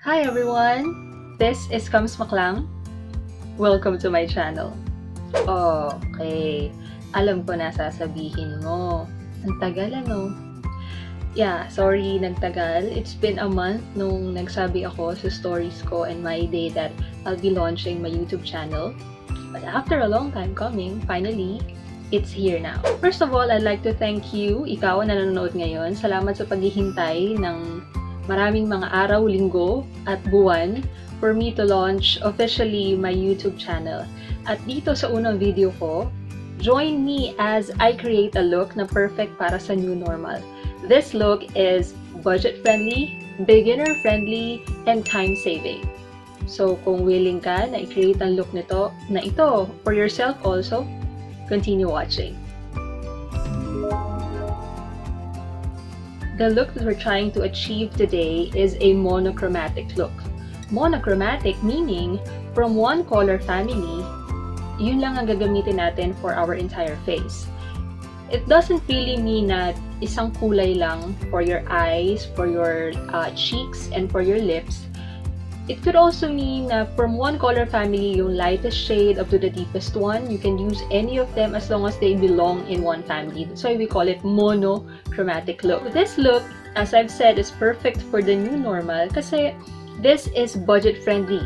Hi everyone! This is Maclang. Welcome to my channel. Okay, alam ko na sasabihin mo. Ang tagal ano? Yeah, sorry nagtagal. It's been a month nung nagsabi ako sa stories ko and my day that I'll be launching my YouTube channel. But after a long time coming, finally, it's here now. First of all, I'd like to thank you, ikaw na nanonood ngayon. Salamat sa paghihintay ng maraming mga araw, linggo, at buwan for me to launch officially my YouTube channel. At dito sa unang video ko, join me as I create a look na perfect para sa new normal. This look is budget-friendly, beginner-friendly, and time-saving. So kung willing ka na i-create ang look nito, na ito for yourself also, continue watching. The look that we're trying to achieve today is a monochromatic look. Monochromatic meaning from one color family, yun lang ang gagamitin natin for our entire face. It doesn't really mean na isang kulay lang for your eyes, for your cheeks, and for your lips. It could also mean na from one color family, yung lightest shade up to the deepest one, you can use any of them as long as they belong in one family. That's why we call it monochromatic look. This look, as I've said, is perfect for the new normal kasi this is budget-friendly.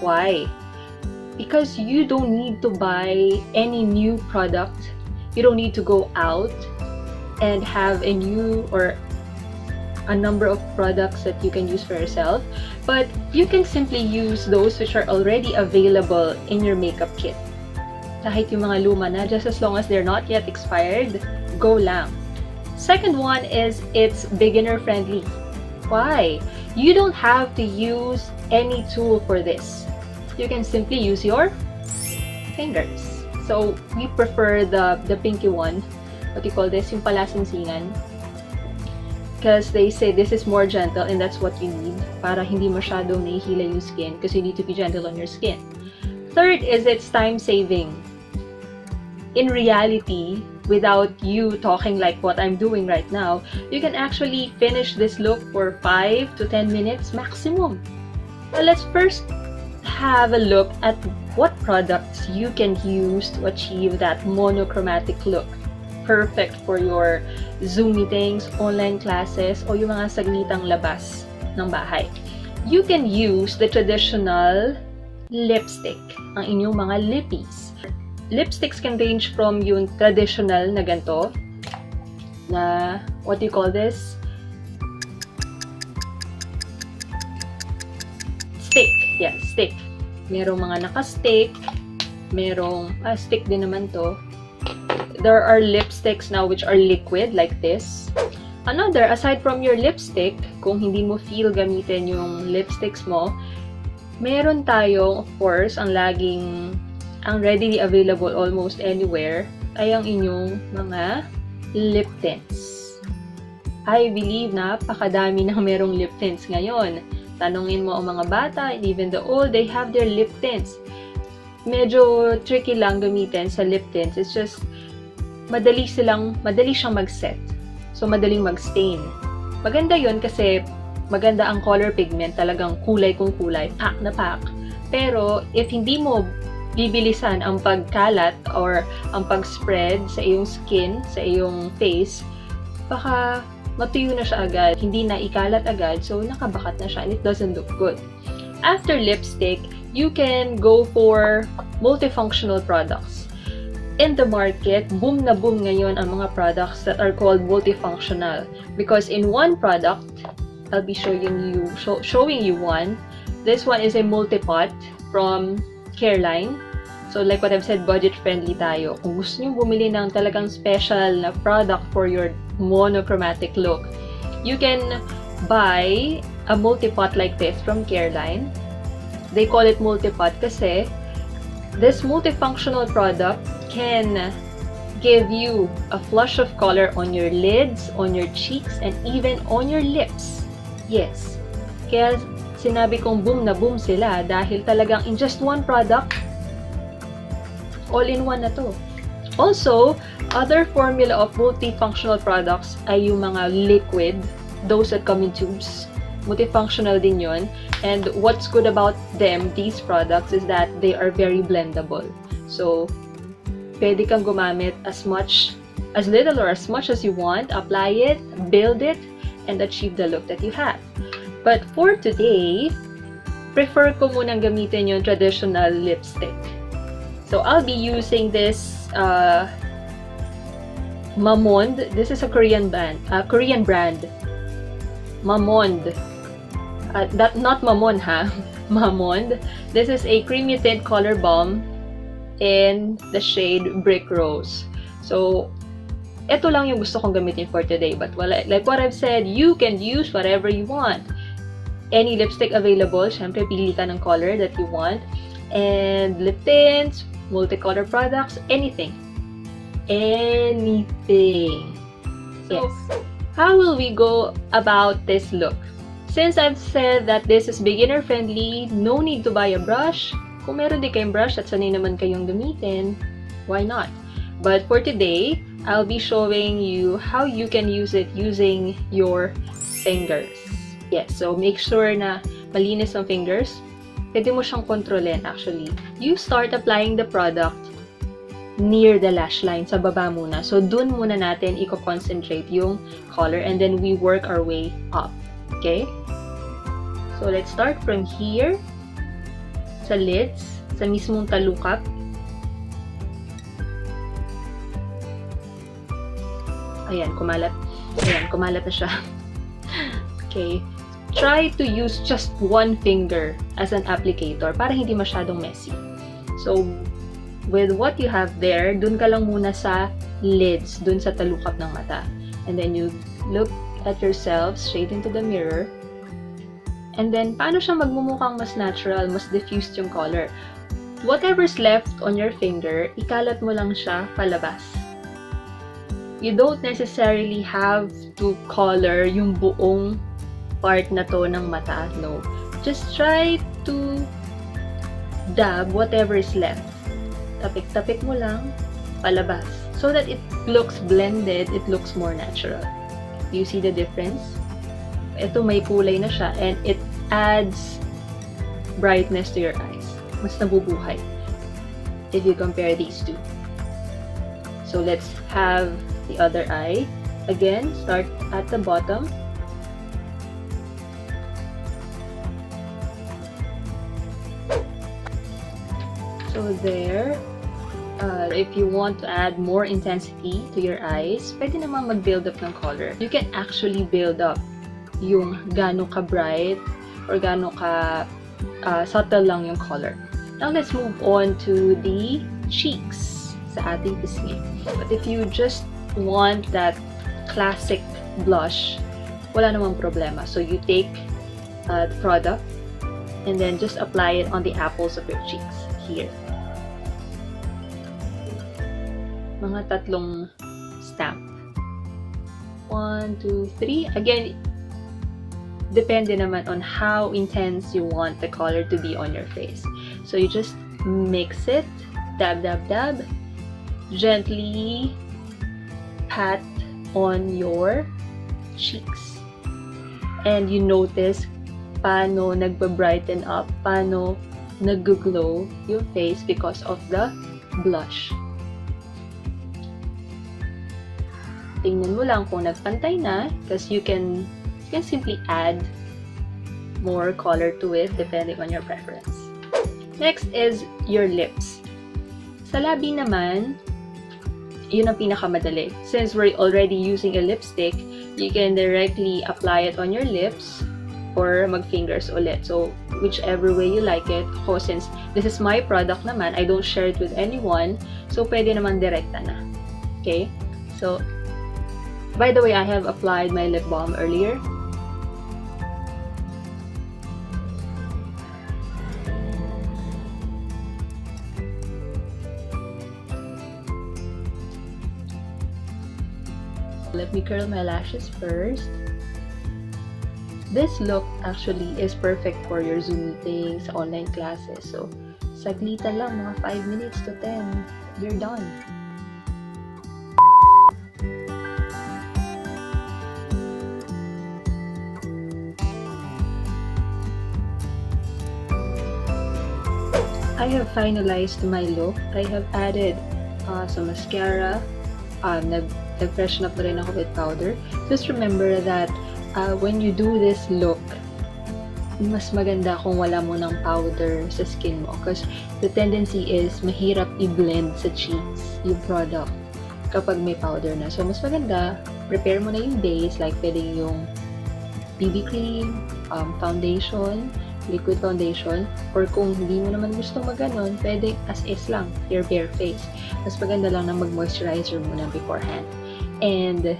Why? Because you don't need to buy any new product. You don't need to go out and have a new or a number of products that you can use for yourself, but you can simply use those which are already available in your makeup kit. Kahit yung mga luma na, just as long as they're not yet expired, go lang. Second one is it's beginner friendly. Why? You don't have to use any tool for this. You can simply use your fingers. So we prefer the pinky one. What do you call this? Yung palasingsingan. Because they say this is more gentle and that's what you need para hindi masyadong nahihila yung skin because you need to be gentle on your skin. Third is it's time saving. In reality, without you talking like what I'm doing right now, you can actually finish this look for 5 to 10 minutes maximum. So let's first have a look at what products you can use to achieve that monochromatic look. Perfect for your Zoom meetings, online classes, o yung mga saglitang labas ng bahay. You can use the traditional lipstick, ang inyong mga lippies. Lipsticks can range from yung traditional na ganito, na, what do you call this? Stick. Yeah, stick. Merong mga naka-stick, merong, stick din naman to. There are lipsticks now which are liquid like this. Another, aside from your lipstick, kung hindi mo feel gamitin yung lipsticks mo, meron tayong, of course, ang readily available almost anywhere, ay ang inyong mga lip tints. I believe na napakadami na merong lip tints ngayon. Tanungin mo ang mga bata, and even the old, they have their lip tints. Medyo tricky lang gamitin sa lip tints. It's just, madali siyang mag-set. So, madaling mag-stain. Maganda yun kasi maganda ang color pigment, talagang kulay kung kulay, pack na pack. Pero, if hindi mo bibilisan ang pagkalat or ang pag-spread sa iyong skin, sa iyong face, baka matuyo na siya agad, hindi na ikalat agad, so nakabakat na siya and it doesn't look good. After lipstick, you can go for multifunctional products. In the market, boom na boom ngayon ang mga products that are called multifunctional. Because in one product, I'll be showing you one. This one is a multipot from Careline. So like what I've said, budget-friendly tayo. Kung gusto niyo bumili ng talagang special na product for your monochromatic look, you can buy a multipot like this from Careline. They call it multipot kasi this multifunctional product can give you a flush of color on your lids, on your cheeks, and even on your lips. Yes. Kaya sinabi kong boom na boom sila dahil talagang in just one product, all-in-one na to. Also, other formula of multifunctional products ay yung mga liquid, those that come in tubes. multifunctional din yun. And what's good about them, these products, is that they are very blendable. So, pwede kang gumamit as little or as much as you want, apply it, build it, and achieve the look that you have. But for today, prefer ko munang gamitin yung traditional lipstick. So, I'll be using this Mamond. This is a Korean brand. Mamond. Not Mamon, ha? Mamond. This is a creamy tint color balm in the shade Brick Rose. So, ito lang yung gusto kong gamitin for today. But like what I've said, you can use whatever you want. Any lipstick available, syempre pili ka ng color that you want. And lip tints, multicolor products, anything. Anything. Yes. How will we go about this look? Since I've said that this is beginner friendly, no need to buy a brush. Kung meron di kayong brush at sanay naman kayong gamitin, why not? But for today, I'll be showing you how you can use it using your fingers. Yes, so make sure na malinis ang fingers. Pwede mo siyang kontrolin actually. You start applying the product near the lash line, sa baba muna. So, dun muna natin i-concentrate yung color and then we work our way up. Okay? So, let's start from here sa lids, sa mismong talukap. Ayan, kumalat. Ayan, kumalat na siya. Okay. Try to use just one finger as an applicator para hindi masyadong messy. So, with what you have there, dun ka lang muna sa lids, dun sa talukap ng mata. And then you look at yourself straight into the mirror. And then, paano siya magmumukhang mas natural, mas diffused yung color? Whatever's left on your finger, ikalat mo lang siya palabas. You don't necessarily have to color yung buong part na to ng mata, no. Just try to dab whatever is left. Tapik-tapik mo lang, palabas. So that it looks blended, it looks more natural. Do you see the difference? Ito may kulay na siya and it adds brightness to your eyes. Mas nabubuhay if you compare these two. So let's have the other eye. Again, start at the bottom. So there. If you want to add more intensity to your eyes, pwede naman mag-build up ng color. You can actually build up yung gano'ng ka-bright or gano'ng subtle lang yung color. Now, let's move on to the cheeks sa ating pisngi. But if you just want that classic blush, wala namang problema. So, you take the product and then just apply it on the apples of your cheeks here. Mga tatlong stamp. 1, 2, 3. Again, depende naman on how intense you want the color to be on your face. So you just mix it, dab, dab, dab, gently pat on your cheeks. And you notice paano nagba-brighten up, paano nag-glow your face because of the blush. Tingnan mo lang kung nagpantay na because you can simply add more color to it depending on your preference. Next is your lips. Sa labi naman, yun ang pinakamadali. Since we're already using a lipstick, you can directly apply it on your lips or mag-fingers ulit. So, whichever way you like it. Ako, since this is my product naman, I don't share it with anyone. So, pwede naman direkta na. Okay? So, by the way, I have applied my lip balm earlier. Let me curl my lashes first. This look actually is perfect for your Zoom meetings, online classes. So, saglitan lang, mga 5 minutes to 10, you're done. I have finalized my look. I have added some mascara. Nag-freshen up na rin ako with powder. Just remember that when you do this look, mas maganda kung wala mo ng powder sa skin mo. Because the tendency is mahirap i-blend sa cheeks yung product kapag may powder na. So, mas maganda, prepare mo na yung base, like pwedeng yung BB cream, foundation, liquid foundation, or kung hindi mo naman gusto mag-ganon, pwede as is lang, your bare face. Mas maganda lang na mag-moisturizer muna beforehand. And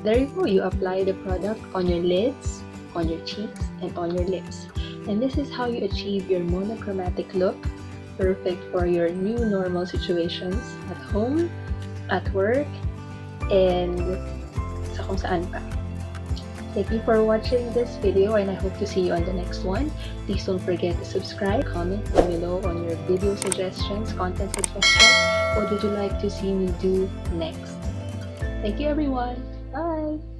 there you go, you apply the product on your lids, on your cheeks, and on your lips. And this is how you achieve your monochromatic look, perfect for your new normal situations at home, at work, and sa kung saan pa. Thank you for watching this video, and I hope to see you on the next one. Please don't forget to subscribe, comment down below on your video suggestions, content suggestions. What would you like to see me do next? Thank you everyone. Bye!